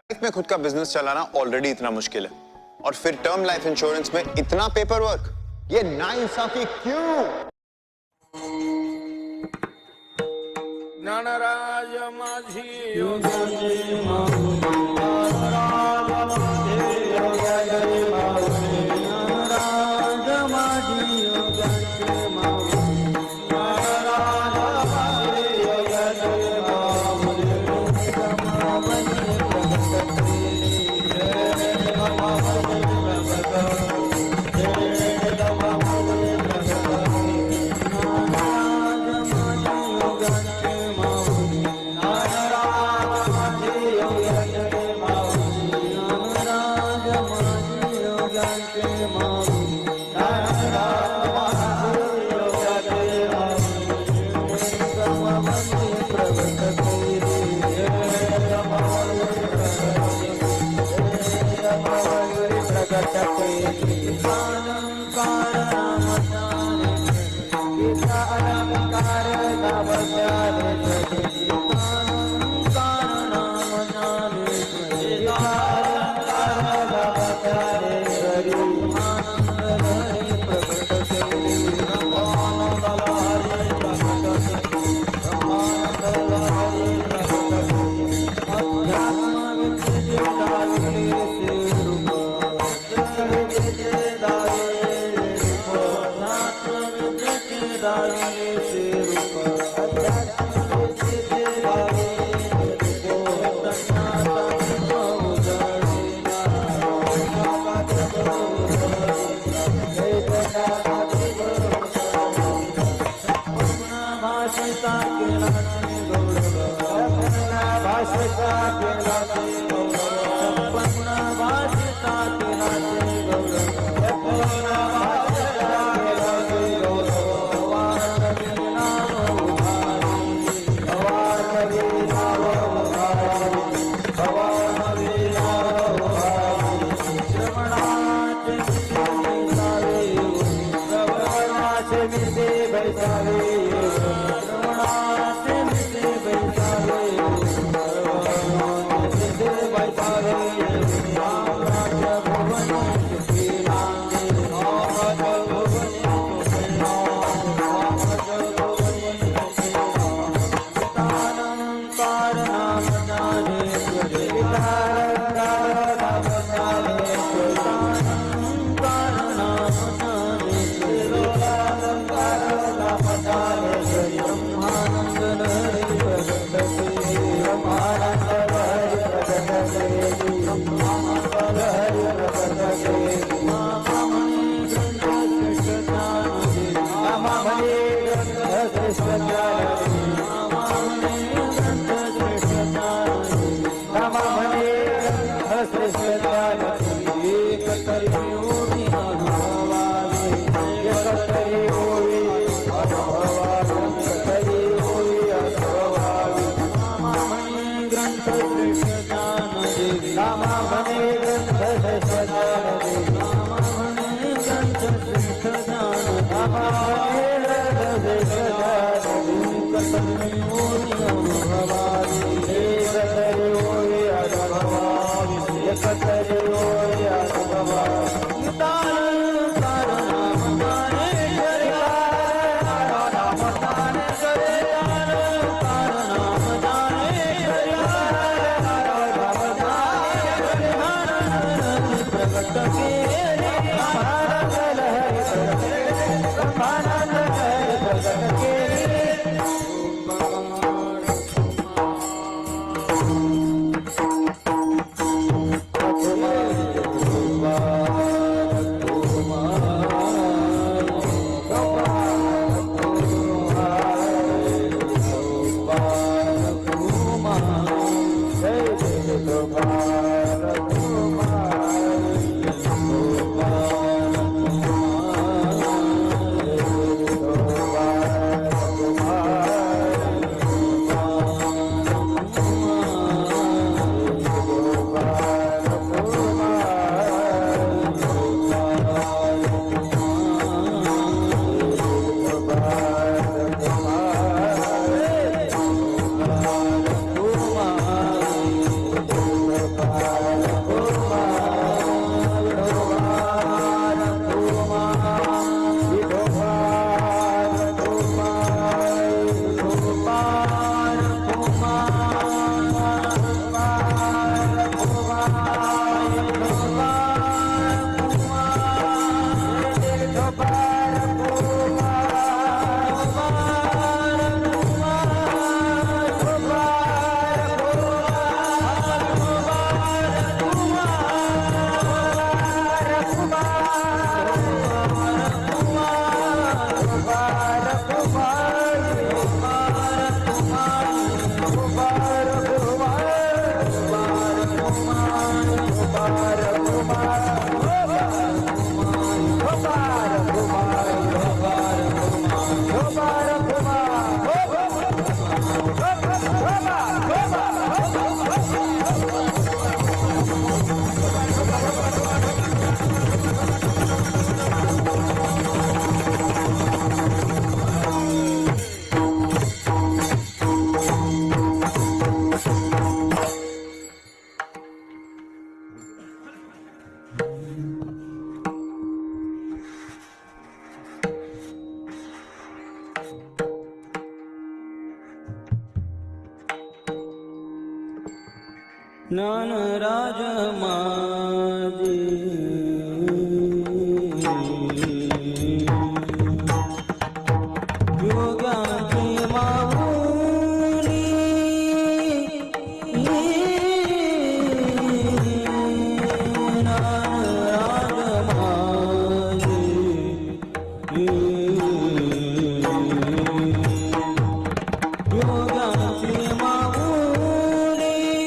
Life में खुद का बिजनेस चलाना ऑलरेडी इतना मुश्किल है और फिर टर्म लाइफ इंश्योरेंस में इतना पेपर वर्क, ये नाइंसाफी क्यों? ज्ञानराज माझी ज्ञानराज माझी योगाची माऊली ज्ञानराज माझी योगाची माऊली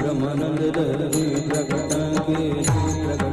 ब्रह्मानंद प्रगटा के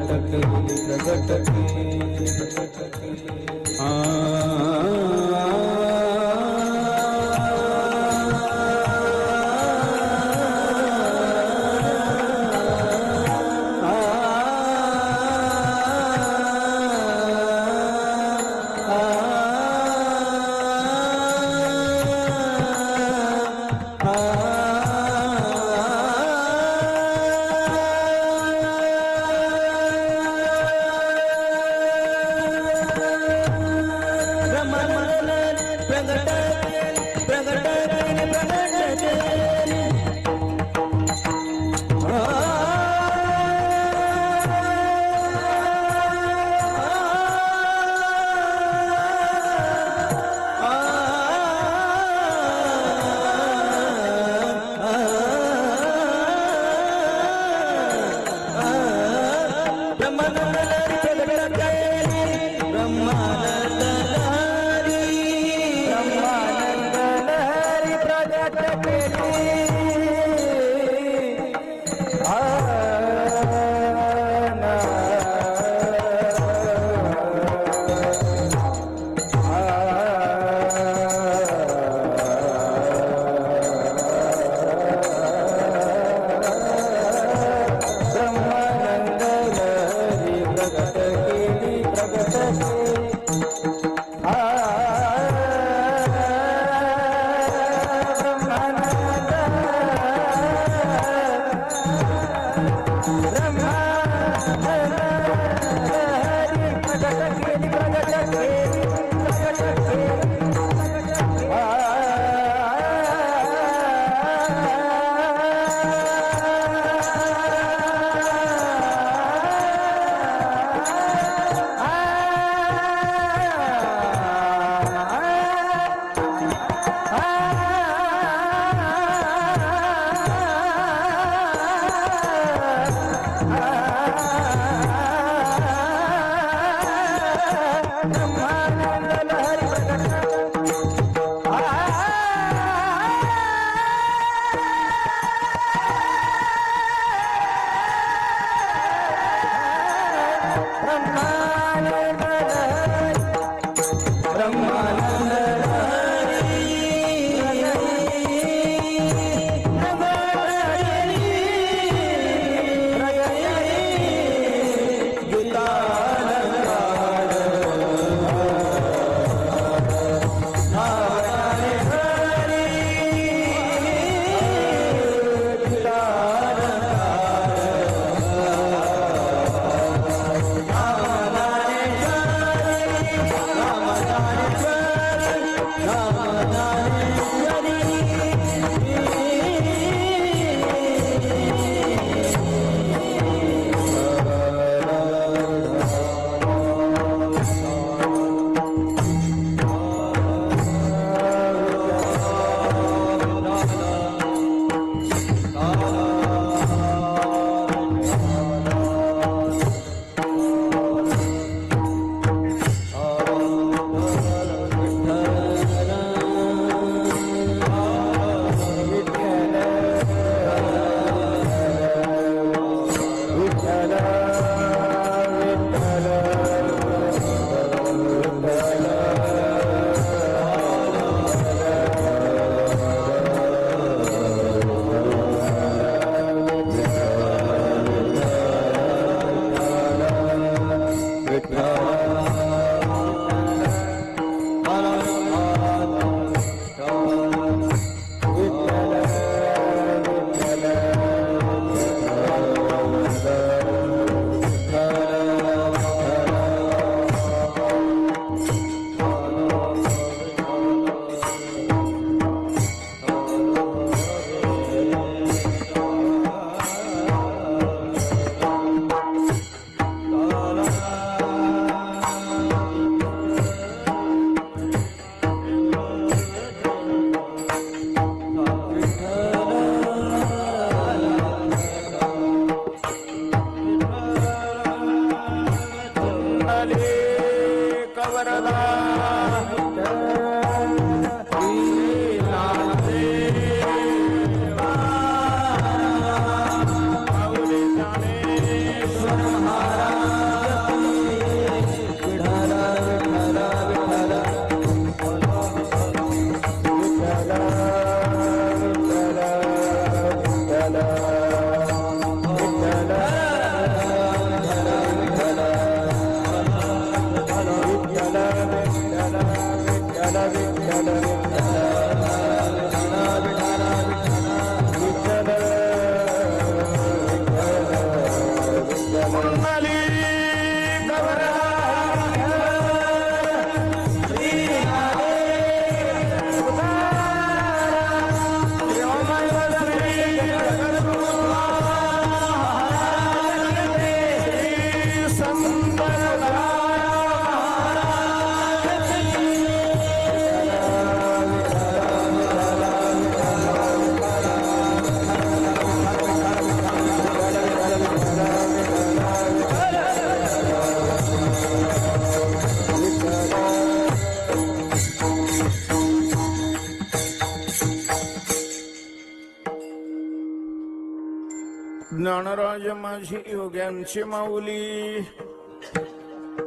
ज्ञानराज माझी योग्यांची माऊली,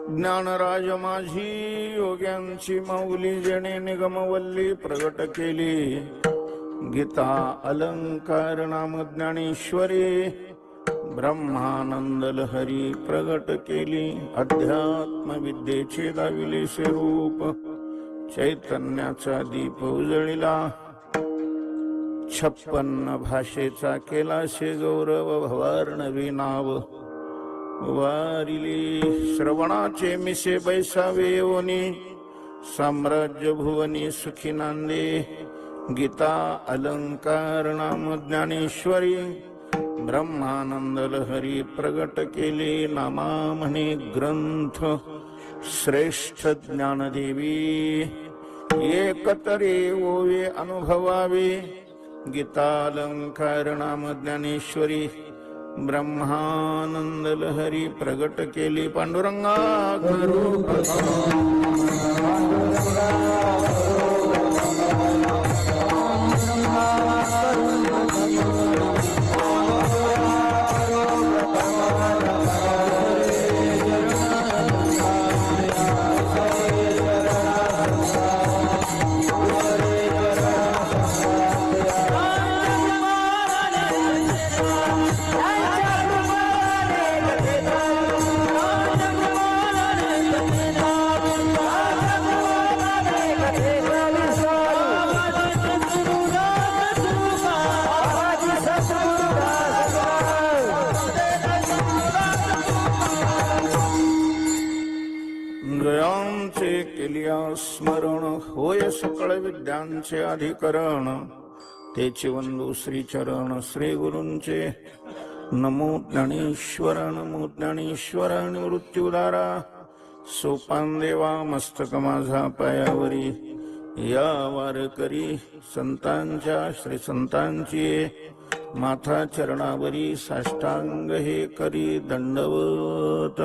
ज्ञानराज माझी योग्यांची माऊली, जेणे निगमवल्ली प्रगट केली. गीता अलंकार नाम ज्ञानेश्वरी, ब्रह्मानंद लहरी प्रगट केली. अध्यात्म विद्येचे दाविले स्वरूप, चैतन्याचा दीप उजळिला. 56 भाषेचा केला शे गौरव, भवार्णवी नाव वारिले. श्रवणाचे मिसे बैसावे येऊनी, साम्राज्य भुवनी सुखी नांदे. गीता अलंकार नाम ज्ञानेश्वरी, ब्रह्मानंद लहरी प्रगट केले. नामा म्हणे ग्रंथ श्रेष्ठ ज्ञानदेवी, एकतरे ओवे अनुभवावे. गीतालंकार नाम ज्ञानेश्वरी, ब्रह्मानंद लहरी प्रगट केली पांडुरंगा करू जयांचे केलिया स्मरण होय सकळ विद्यांचे अधिकरण तेचे वंदू श्री चरण श्री गुरूंचे नमो ज्ञानेश्वर नमो ज्ञानेश्वर मृत्यूदारा सोपान देवा मस्तक माझा पायावरी या वारकरी संतांच्या श्री संतांची माथा चरणावरी साष्टांग हे करी दंडवत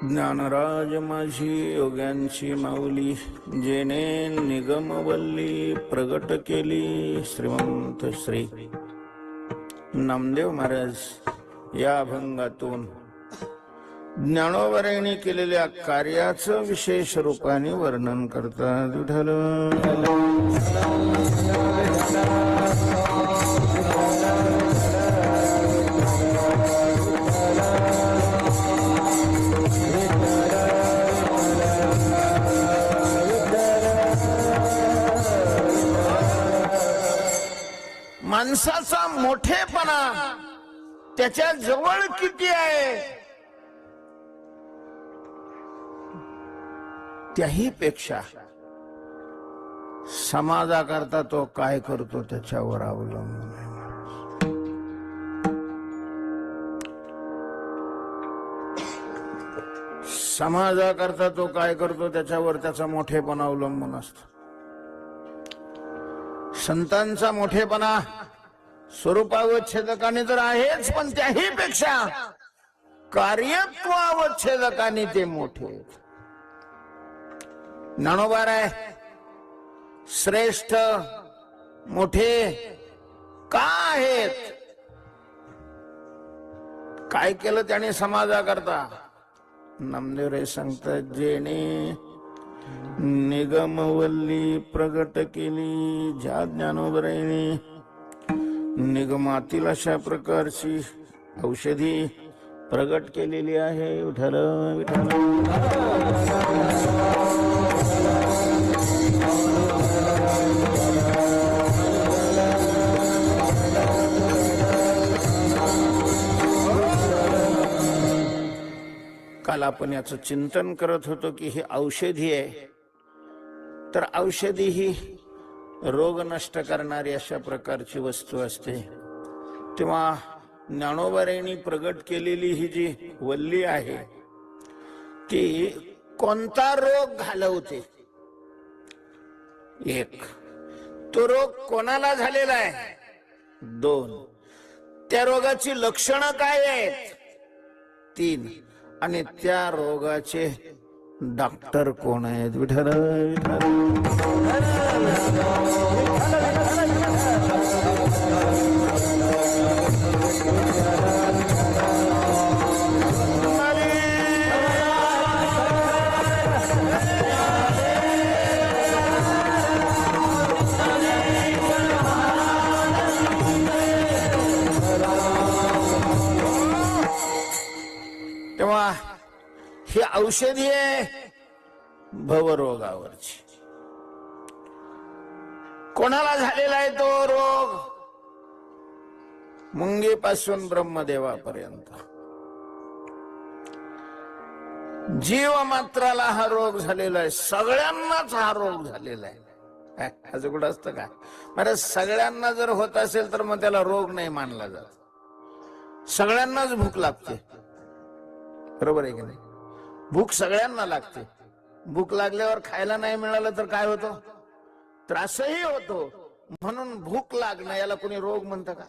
ज्ञानराज माझी योग्यांची माऊली जेने निगमवल्ली प्रगट केली श्रीमंत श्री नामदेव महाराज या अभंगातून ज्ञानोबरायांनी केलेल्या कार्याचं विशेष रूपाने वर्णन करतात. विठ्ठल माणसाचा मोठेपणा त्याच्या जवळ किती आहे त्याही पेक्षा समाजाकरता तो काय करतो त्याच्यावर अवलंबून आहे. समाजाकरता तो काय करतो त्याच्यावर त्याचा मोठेपणा अवलंबून असतो. संतांचा मोठेपणा स्वरूपावच्छेदकाने तर आहेच, पण त्याही पेक्षा कार्यत्वावच्छेदकाने ते मोठे. ज्ञानोबा आहे श्रेष्ठ मोठे का आहेत? काय केलं त्याने समाजाकरता? नामदेव रे सांगतात जेणे निगमवल्ली प्रगट केली. ज्या ज्ञानोबराने निगमातील अशा प्रकारची औषधी प्रगट केलेली आहे. विठ्ठल विठ्ठल काल आपण याचं चिंतन करत होतो की ही औषधी आहे, तर औषधी ही रोग नष्ट करणारी अशा प्रकारची वस्तू असते. तेव्हा ज्ञानोबारायांनी प्रगट केलेली ही जी वल्ली आहे ती कोणता रोग घालवते? एक, तो रोग कोणाला झालेला आहे? दोन, त्या रोगाची लक्षणं काय आहेत? तीन, आणि त्या रोगाचे डॉक्टर कोण आहेत? विठ्ठल तेव्हा ही औषधी आहे भवरोगावरची. कोणाला झालेला आहे तो रोग? मुंगीपासून ब्रह्मदेवापर्यंत जीव मात्राला हा रोग झालेला आहे. सगळ्यांनाच हा रोग झालेला आहे. असं कुठं असतं का? बरं, सगळ्यांना जर होत असेल तर मग त्याला रोग नाही मानला जात. सगळ्यांनाच भूक लागते, बरोबर आहे की नाही? भूक सगळ्यांना लागते. भूक लागल्यावर खायला नाही मिळालं तर काय होतं? त्रासही होतो. म्हणून भूक लागणं याला कोणी रोग म्हणतं का?